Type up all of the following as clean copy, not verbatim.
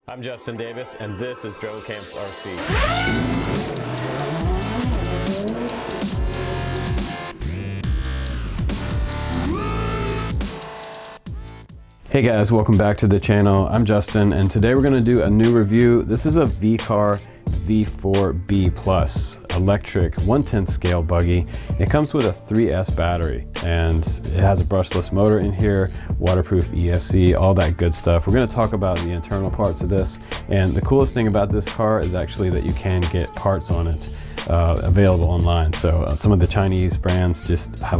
I'm Justin Davis, and this is Joe Camp's RC. Hey guys, welcome back to the channel. I'm Justin, and today we're going to do a new review. This is a VKAR V.4B Plus electric 1/10 scale buggy. It comes with a 3S battery, and it has a brushless motor in here, waterproof ESC, all that good stuff. We're going to talk about the internal parts of this, and the coolest thing about this car is actually that you can get parts on it available online. So some of the Chinese brands just I have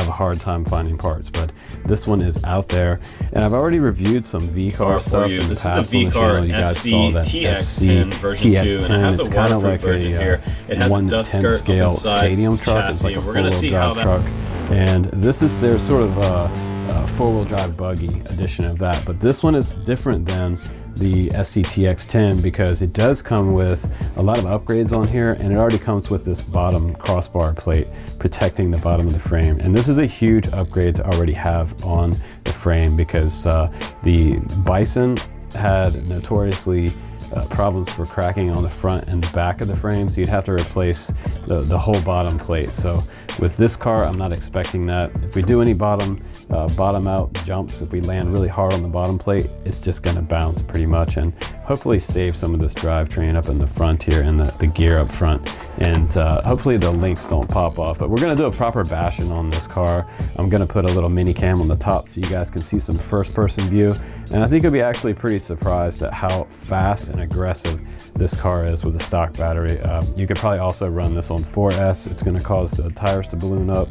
a hard time finding parts, but this one is out there. And I've already reviewed some VKAR stuff in the past on the channel. You guys saw that SC TX10. It's kind of like a 1/10 scale stadium truck. It's like a four-wheel drive truck. And this is their sort of four-wheel drive buggy edition of that. But this one is different than the SCTX10 because it does come with a lot of upgrades on here, and it already comes with this bottom crossbar plate protecting the bottom of the frame. And this is a huge upgrade to already have on the frame because the BISON had notoriously problems for cracking on the front and the back of the frame, so you'd have to replace the whole bottom plate. So with this car, I'm not expecting that. If we do any bottom out jumps, if we land really hard on the bottom plate, it's just going to bounce pretty much, and hopefully save some of this drivetrain up in the front here and the gear up front, and hopefully the links don't pop off. But we're going to do a proper bashing on this car. I'm going to put a little mini cam on the top so you guys can see some first-person view, and I think you'll be actually pretty surprised at how fast and aggressive this car is with a stock battery. You could probably also run this on 4S. It's going to cause the tires to balloon up.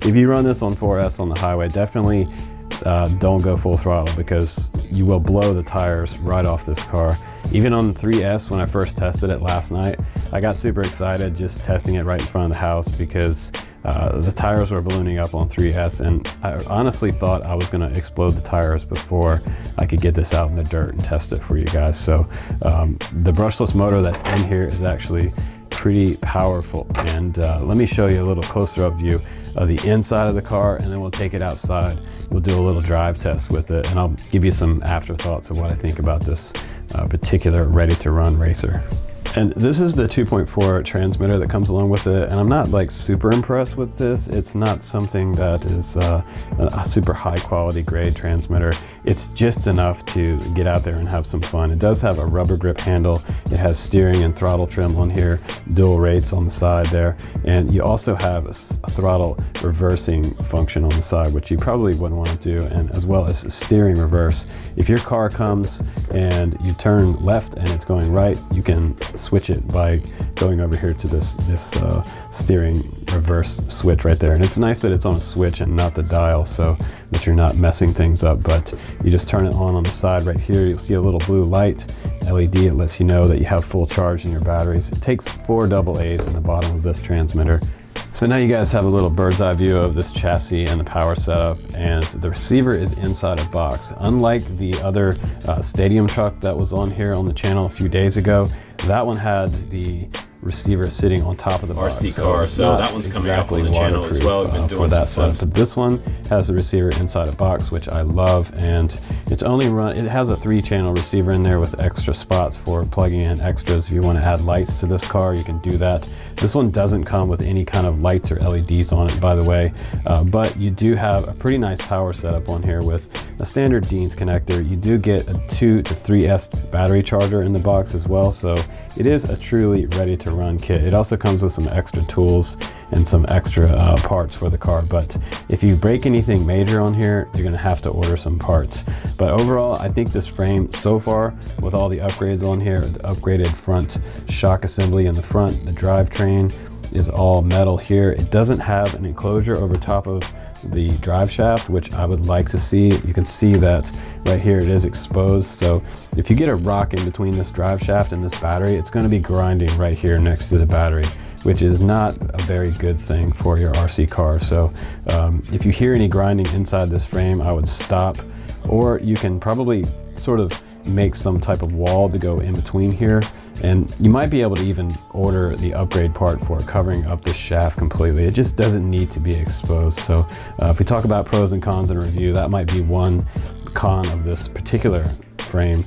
If you run this on 4S on the highway, definitely don't go full throttle because you will blow the tires right off this car. Even on 3S, when I first tested it last night, I got super excited just testing it right in front of the house because the tires were ballooning up on 3S, and I honestly thought I was going to explode the tires before I could get this out in the dirt and test it for you guys. So the brushless motor that's in here is actually pretty powerful, and let me show you a little closer up view of the inside of the car, and then we'll take it outside. We'll do a little drive test with it, and I'll give you some afterthoughts of what I think about this particular ready-to-run racer. And this is the 2.4 transmitter that comes along with it, and I'm not like super impressed with this. It's not something that is a super high quality grade transmitter. It's just enough to get out there and have some fun. It does have a rubber grip handle. It has steering and throttle trim on here, dual rates on the side there, and you also have a throttle reversing function on the side, which you probably wouldn't want to do, and as well as steering reverse. If your car comes and you turn left and it's going right, you can switch it by going over here to this steering reverse switch right there. And it's nice that it's on a switch and not the dial, so that you're not messing things up. But you just turn it on the side right here. You'll see a little blue light LED. It lets you know that you have full charge in your batteries. It takes 4 AA's in the bottom of this transmitter. So now you guys have a little bird's eye view of this chassis and the power setup, and the receiver is inside a box. Unlike the other stadium truck that was on here on the channel a few days ago, that one had the receiver sitting on top of the box. RC car, so that one's coming up on the channel as well. We've been doing for that setup. But this one has the receiver inside a box, which I love, and it's only run. It has a 3-channel receiver in there with extra spots for plugging in extras. If you want to add lights to this car, you can do that. This one doesn't come with any kind of lights or LEDs on it, by the way, but you do have a pretty nice power setup on here with a standard Dean's connector. You do get a 2 to 3S battery charger in the box as well, so it is a truly ready-to-run kit. It also comes with some extra tools and some extra parts for the car, but if you break anything major on here, you're going to have to order some parts. But overall, I think this frame so far, with all the upgrades on here, the upgraded front shock assembly in the front, the drivetrain is all metal here. It doesn't have an enclosure over top of the drive shaft, which I would like to see. You can see that right here it is exposed, so if you get a rock in between this drive shaft and this battery, it's going to be grinding right here next to the battery, which is not a very good thing for your RC car. So if you hear any grinding inside this frame, I would stop, or you can probably sort of make some type of wall to go in between here, and you might be able to even order the upgrade part for covering up the shaft completely. It just doesn't need to be exposed. So if we talk about pros and cons in a review, that might be one con of this particular frame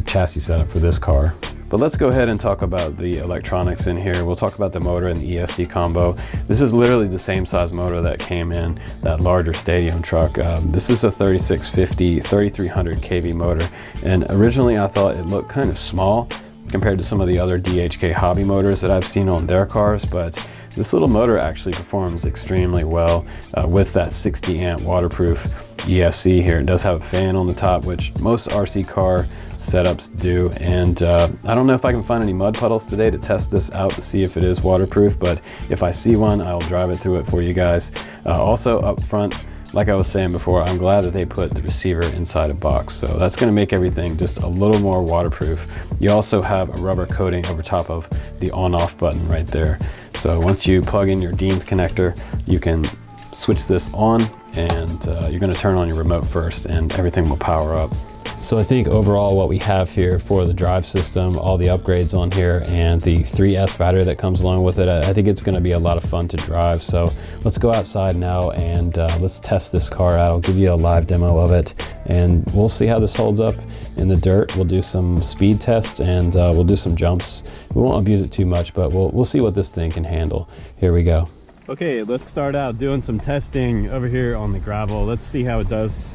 chassis setup for this car. But let's go ahead and talk about the electronics in here. We'll talk about the motor and the ESC combo. This is literally the same size motor that came in that larger stadium truck. This is a 3650 3300 kV motor, and originally I thought it looked kind of small compared to some of the other DHK hobby motors that I've seen on their cars, but this little motor actually performs extremely well with that 60 amp waterproof ESC here. It does have a fan on the top, which most RC car setups do, and I don't know if I can find any mud puddles today to test this out to see if it is waterproof, but if I see one, I'll drive it through it for you guys. Also up front, like I was saying before, I'm glad that they put the receiver inside a box, so that's going to make everything just a little more waterproof. You also have a rubber coating over top of the on-off button right there, so once you plug in your Dean's connector, you can switch this on, and you're going to turn on your remote first and everything will power up. So I think overall what we have here for the drive system, all the upgrades on here, and the 3S battery that comes along with it, I think it's going to be a lot of fun to drive. So let's go outside now and let's test this car out. I'll give you a live demo of it and we'll see how this holds up in the dirt. We'll do some speed tests and we'll do some jumps. We won't abuse it too much, but we'll see what this thing can handle. Here we go. Okay, let's start out doing some testing over here on the gravel. Let's see how it does.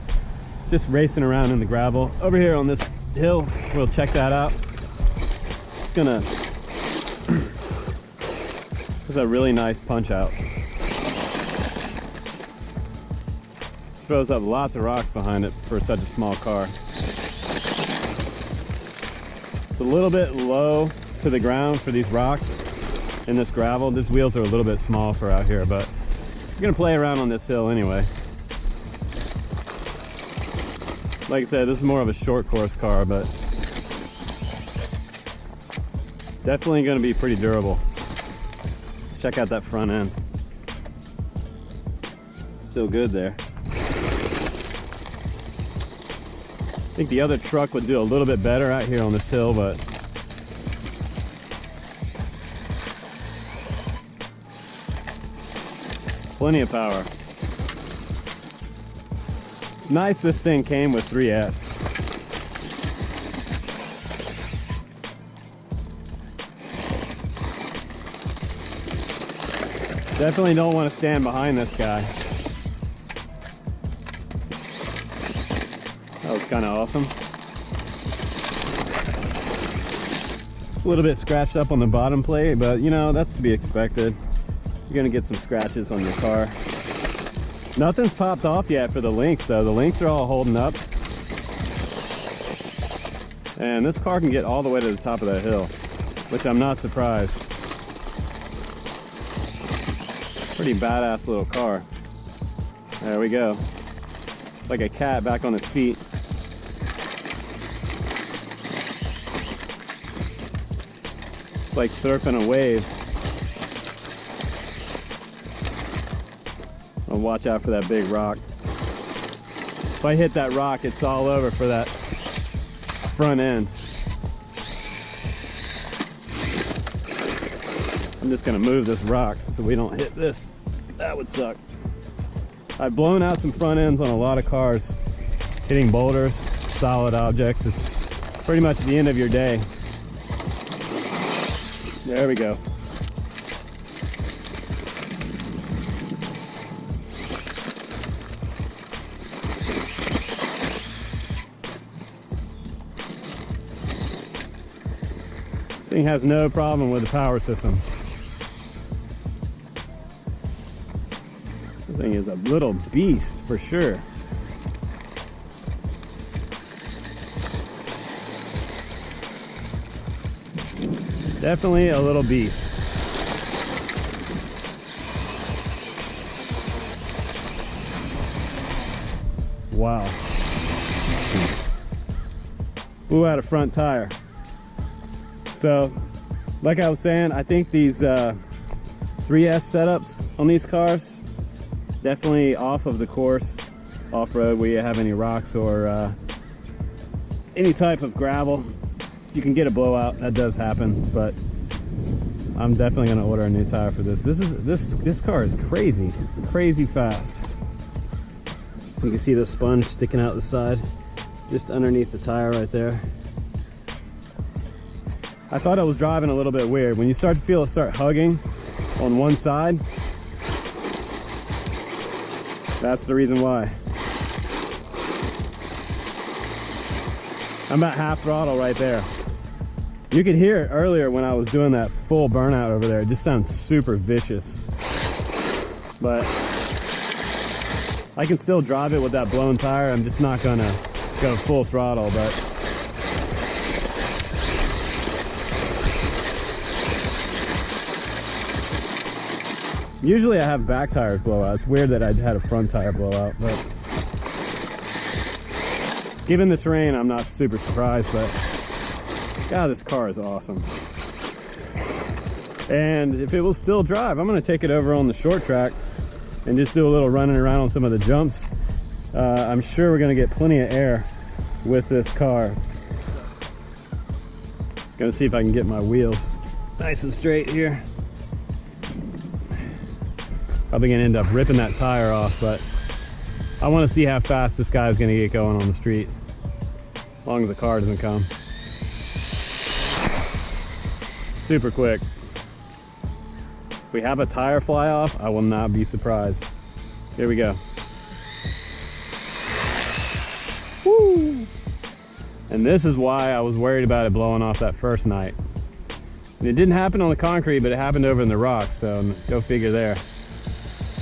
Just racing around in the gravel. Over here on this hill, we'll check that out. It's gonna, there's a really nice punch out. Throws up lots of rocks behind it for such a small car. It's a little bit low to the ground for these rocks in this gravel. These wheels are a little bit small for out here, but we're gonna play around on this hill anyway. Like I said, this is more of a short course car, but definitely going to be pretty durable. Check out that front end. Still good there. I think the other truck would do a little bit better out here on this hill, but plenty of power. It's nice this thing came with 3S. Definitely don't want to stand behind this guy. That was kind of awesome. It's a little bit scratched up on the bottom plate, but you know, that's to be expected. You're gonna get some scratches on your car. Nothing's popped off yet for the links though. The links are all holding up. And this car can get all the way to the top of that hill, which I'm not surprised. Pretty badass little car. There we go. Like a cat back on its feet. It's like surfing a wave. I'll watch out for that big rock. If I hit that rock, it's all over for that front end. I'm just gonna move this rock so we don't hit this. That would suck. I've blown out some front ends on a lot of cars. Hitting boulders, solid objects is pretty much the end of your day. There we go. This thing has no problem with the power system. This thing is a little beast for sure. Definitely a little beast. Wow. Blew out a front tire. So, like I was saying, I think these 3S setups on these cars, definitely off of the course, off-road where you have any rocks or any type of gravel. You can get a blowout, that does happen, but I'm definitely gonna order a new tire for this. This car is crazy fast. You can see the sponge sticking out the side. just underneath the tire right there. I thought I was driving a little bit weird. When you start to feel it start hugging on one side, that's the reason why. I'm about half throttle right there. You could hear it earlier when I was doing that full burnout over there. It just sounds super vicious. But I can still drive it with that blown tire. I'm just not gonna go full throttle, but usually I have back tires blow out. It's weird that I had a front tire blow out, but given the terrain, I'm not super surprised, but God, this car is awesome. And if it will still drive, I'm gonna take it over on the short track and just do a little running around on some of the jumps. I'm sure we're gonna get plenty of air with this car. Gonna see if I can get my wheels nice and straight here. Probably gonna end up ripping that tire off, but I wanna see how fast this guy's gonna get going on the street. As long as the car doesn't come. Super quick. If we have a tire fly off, I will not be surprised. Here we go. Woo! And this is why I was worried about it blowing off that first night. And it didn't happen on the concrete, but it happened over in the rocks, so go figure there.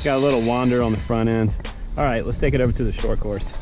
Got a little wander on the front end. All right, let's take it over to the short course.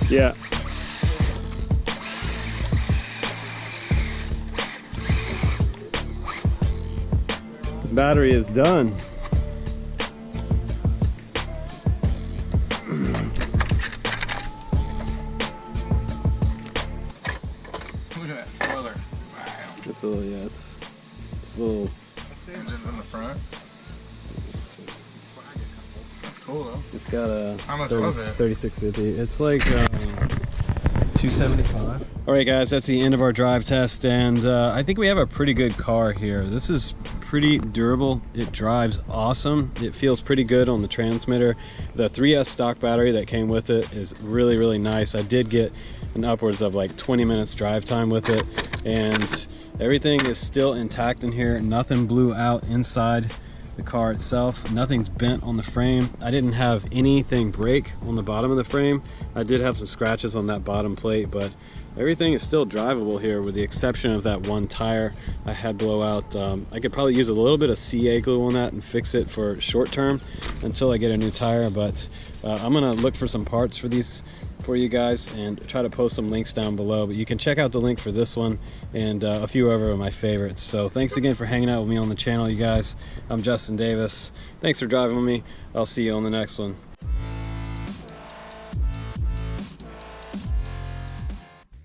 Yeah. This battery is done. Look at that spoiler. Wow. It's a little, yeah, it's a little. That's the engine's in the front. That's cool though. It's got a How much was it? 3650. It's like 275. All right, guys, that's the end of our drive test, and I think we have a pretty good car here. This is pretty durable. It drives awesome. It feels pretty good on the transmitter. The 3S stock battery that came with it is really, really nice. I did get an upwards of like 20 minutes drive time with it, and everything is still intact in here. Nothing blew out inside the car itself. Nothing's bent on the frame. I didn't have anything break on the bottom of the frame. I did have some scratches on that bottom plate, but everything is still drivable here with the exception of that one tire I had blow out. I could probably use a little bit of CA glue on that and fix it for short term until I get a new tire, but I'm gonna look for some parts for these for you guys and try to post some links down below, but you can check out the link for this one and a few other of my favorites. So thanks again for hanging out with me on the channel, you guys. I'm Justin Davis. Thanks for driving with me. I'll see you on the next one.